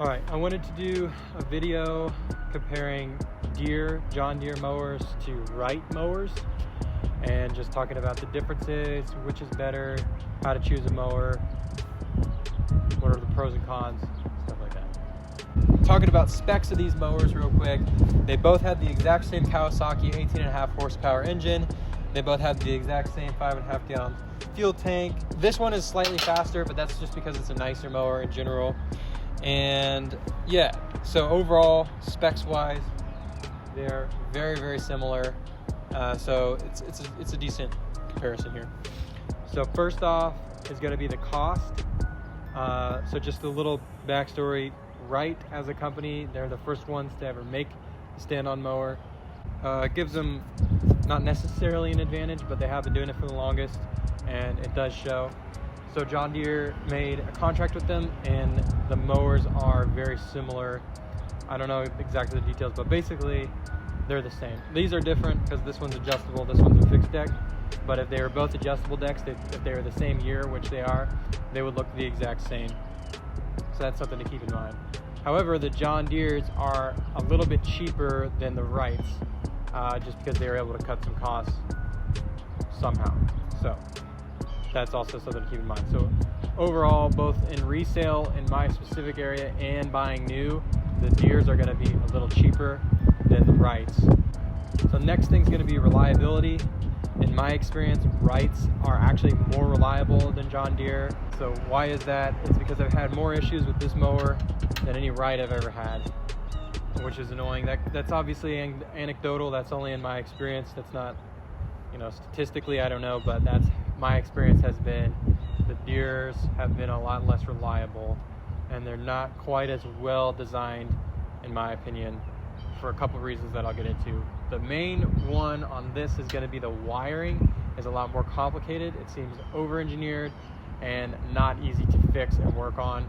All right, I wanted to do a video comparing John Deere mowers to Wright mowers, and just talking about the differences, which is better, how to choose a mower, what are the pros and cons, stuff like that. Talking about specs of these mowers real quick, they both have the exact same Kawasaki 18.5 horsepower engine. They both have the exact same 5.5 gallon fuel tank. This one is slightly faster, but that's just because it's a nicer mower in general. And yeah, so overall, specs wise, they're very, very similar. So it's a decent comparison here. So first off is going to be the cost. So just a little backstory. Wright as a company, they're the first ones to ever make a stand-on mower. It gives them not necessarily an advantage, but they have been doing it for the longest, and it does show. So John Deere made a contract with them, and the mowers are very similar. I don't know exactly the details, but basically they're the same. These are different because this one's adjustable, this one's a fixed deck. But if they were both adjustable decks, if they were the same year, which they are, they would look the exact same. So that's something to keep in mind. However, the John Deeres are a little bit cheaper than the Wrights, just because they were able to cut some costs somehow. So that's also something to keep in mind. So overall, both in resale in my specific area and buying new, the Deeres are going to be a little cheaper than the Wrights. So next thing's going to be reliability. In my experience, Wrights are actually more reliable than John Deere. So why is that? It's because I've had more issues with this mower than any Wright I've ever had, which is annoying. That's obviously anecdotal. That's only in my experience. That's not, statistically, I don't know, but that's my experience has been the Deeres have been a lot less reliable, and they're not quite as well designed, in my opinion, for a couple of reasons that I'll get into. The main one on this is going to be the wiring is a lot more complicated. It seems over-engineered and not easy to fix and work on.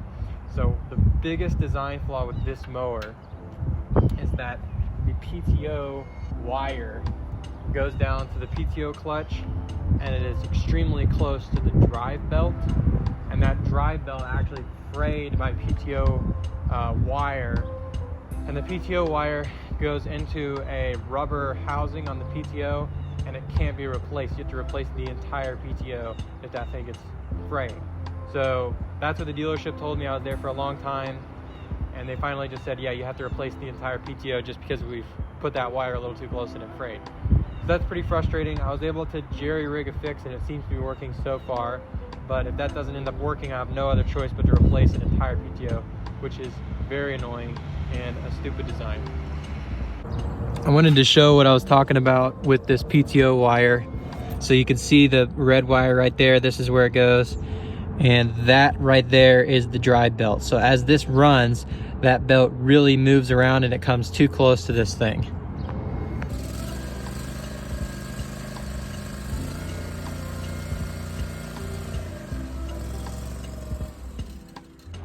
So the biggest design flaw with this mower is that the PTO wire goes down to the PTO clutch, and it is extremely close to the drive belt, and that drive belt actually frayed my PTO wire, and the PTO wire goes into a rubber housing on the PTO, and it can't be replaced. You have to replace the entire PTO if that thing gets frayed. So that's what the dealership told me. I was there for a long time, and they finally just said, yeah, you have to replace the entire PTO just because we've put that wire a little too close and it frayed. So that's pretty frustrating. I was able to jerry-rig a fix, and it seems to be working so far. But if that doesn't end up working, I have no other choice but to replace an entire PTO, which is very annoying and a stupid design. I wanted to show what I was talking about with this PTO wire. So you can see the red wire right there. This is where it goes. And that right there is the drive belt. So as this runs, that belt really moves around and it comes too close to this thing.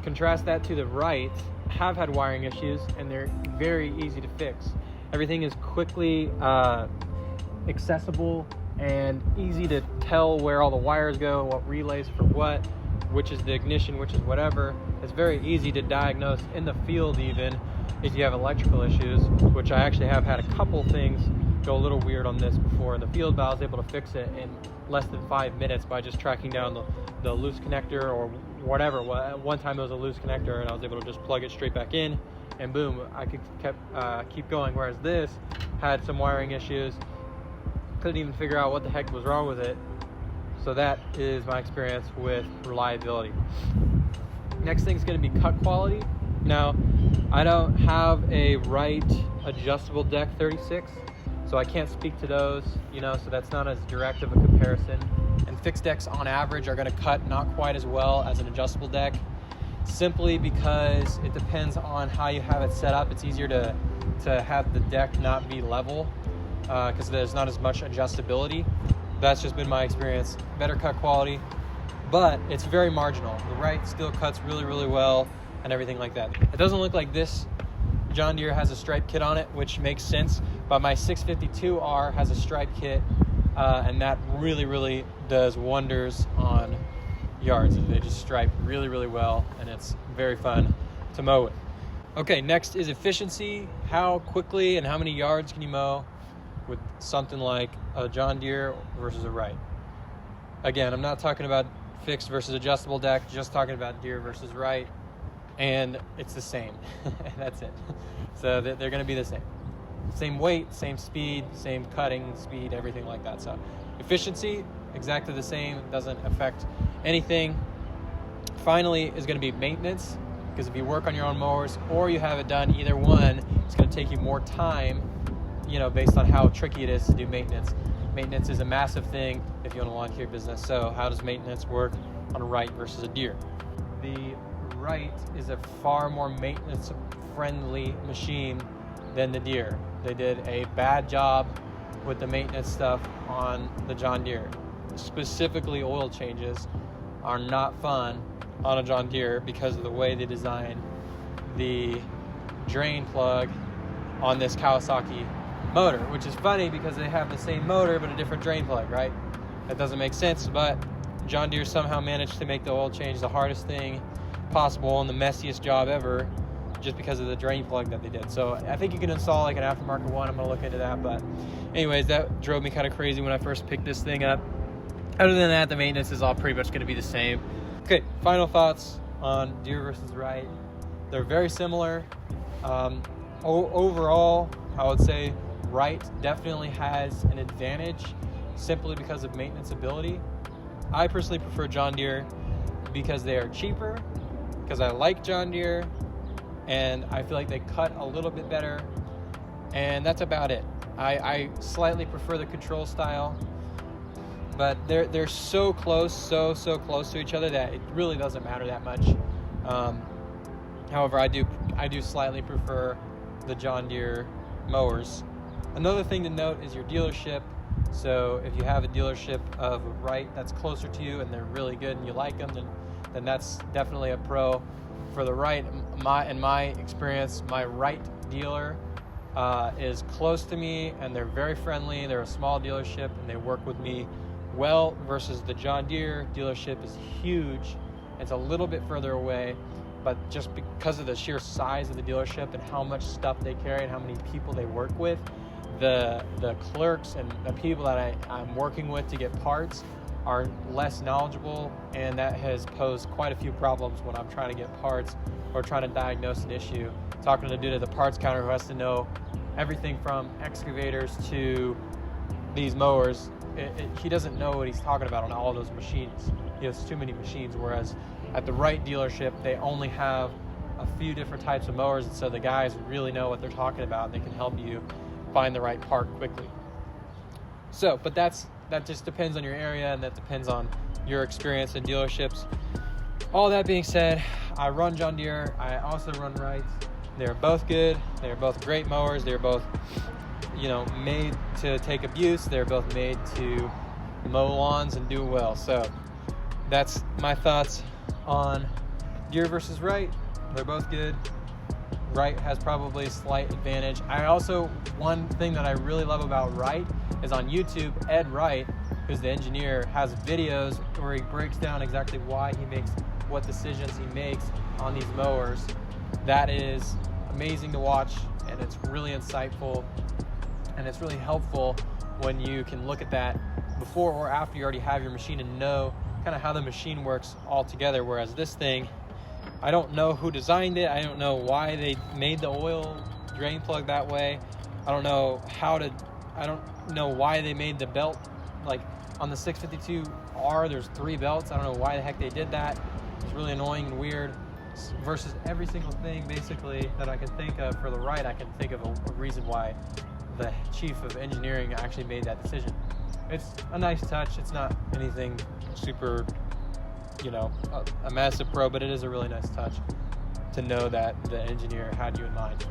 Contrast that to the Wrights. Have had wiring issues, and they're very easy to fix. Everything is quickly accessible and easy to tell where all the wires go, what relays for what, which is the ignition, which is whatever. It's very easy to diagnose in the field, even if you have electrical issues, which I actually have had a couple things go a little weird on this before in the field, but I was able to fix it in less than 5 minutes by just tracking down the loose connector or whatever. One time it was a loose connector, and I was able to just plug it straight back in, and boom, I could keep going. Whereas this had some wiring issues, couldn't even figure out what the heck was wrong with it. So that is my experience with reliability. Next thing is going to be cut quality. Now, I don't have a Wright adjustable deck 36, so I can't speak to those, so that's not as direct of a comparison. And fixed decks on average are going to cut not quite as well as an adjustable deck, simply because it depends on how you have it set up. It's easier to have the deck not be level because there's not as much adjustability. That's just been my experience. Better cut quality, but it's very marginal. The Wright still cuts really, really well and everything like that. It doesn't look like this John Deere has a stripe kit on it, which makes sense, but my 652R has a stripe kit, and that really, really does wonders on yards. They just stripe really, really well, and it's very fun to mow with. Okay, next is efficiency. How quickly and how many yards can you mow with something like a John Deere versus a Wright? Again, I'm not talking about fixed versus adjustable deck, just talking about Deere versus Wright, and it's the same. That's it. So they're going to be the same. Same weight, same speed, same cutting speed, everything like that. So efficiency, exactly the same, doesn't affect anything. Finally is going to be maintenance, because if you work on your own mowers or you have it done, either one, it's going to take you more time, based on how tricky it is to do maintenance. Maintenance is a massive thing if you own a lawn care business. So how does maintenance work on a Wright versus a Deere? The Wright is a far more maintenance friendly machine than the Deere. They did a bad job with the maintenance stuff on the John Deere. Specifically, oil changes are not fun on a John Deere because of the way they designed the drain plug on this Kawasaki motor, which is funny because they have the same motor but a different drain plug, right? That doesn't make sense, but John Deere somehow managed to make the oil change the hardest thing possible and the messiest job ever, just because of the drain plug that they did. So I think you can install like an aftermarket one. I'm gonna look into that, but anyways, that drove me kind of crazy when I first picked this thing up. Other than that, the maintenance is all pretty much gonna be the same. Okay, final thoughts on Deere versus Wright. They're very similar. Overall, I would say Wright definitely has an advantage simply because of maintenance ability. I personally prefer John Deere because they are cheaper, because I like John Deere, and I feel like they cut a little bit better, and that's about it. I slightly prefer the control style, but they're so close, so close to each other that it really doesn't matter that much. However, I do slightly prefer the John Deere mowers. Another thing to note is your dealership. So if you have a dealership of a Wright that's closer to you and they're really good and you like them, then that's definitely a pro. For the Wright, in my experience, my Wright dealer is close to me and they're very friendly. They're a small dealership and they work with me well, versus the John Deere dealership is huge. It's a little bit further away, but just because of the sheer size of the dealership and how much stuff they carry and how many people they work with, the clerks and the people that I'm working with to get parts are less knowledgeable, and that has posed quite a few problems when I'm trying to get parts or trying to diagnose an issue. Talking to the dude at the parts counter who has to know everything from excavators to these mowers, he doesn't know what he's talking about on all those machines. He has too many machines, whereas at the Wright dealership, they only have a few different types of mowers, and so the guys really know what they're talking about, and they can help you find the right part quickly. So, but that just depends on your area, and that depends on your experience in dealerships. All that being said, I run John Deere. I also run Wrights. They're both good. They're both great mowers. They're both, made to take abuse. They're both made to mow lawns and do well. So that's my thoughts on Deere versus Wright. They're both good. Wright has probably a slight advantage. One thing that I really love about Wright is on YouTube, Ed Wright, who's the engineer, has videos where he breaks down exactly why he makes what decisions he makes on these mowers. That is amazing to watch, and it's really insightful, and it's really helpful when you can look at that before or after you already have your machine and know kind of how the machine works all together. Whereas this thing, I don't know who designed it. I don't know why they made the oil drain plug that way. I don't know why they made the belt. Like on the 652R, there's 3 belts. I don't know why the heck they did that. It's really annoying and weird. Versus every single thing basically that I can think of for the Wright, I can think of a reason why the chief of engineering actually made that decision. It's a nice touch. It's not anything super, a massive pro, but it is a really nice touch to know that the engineer had you in mind.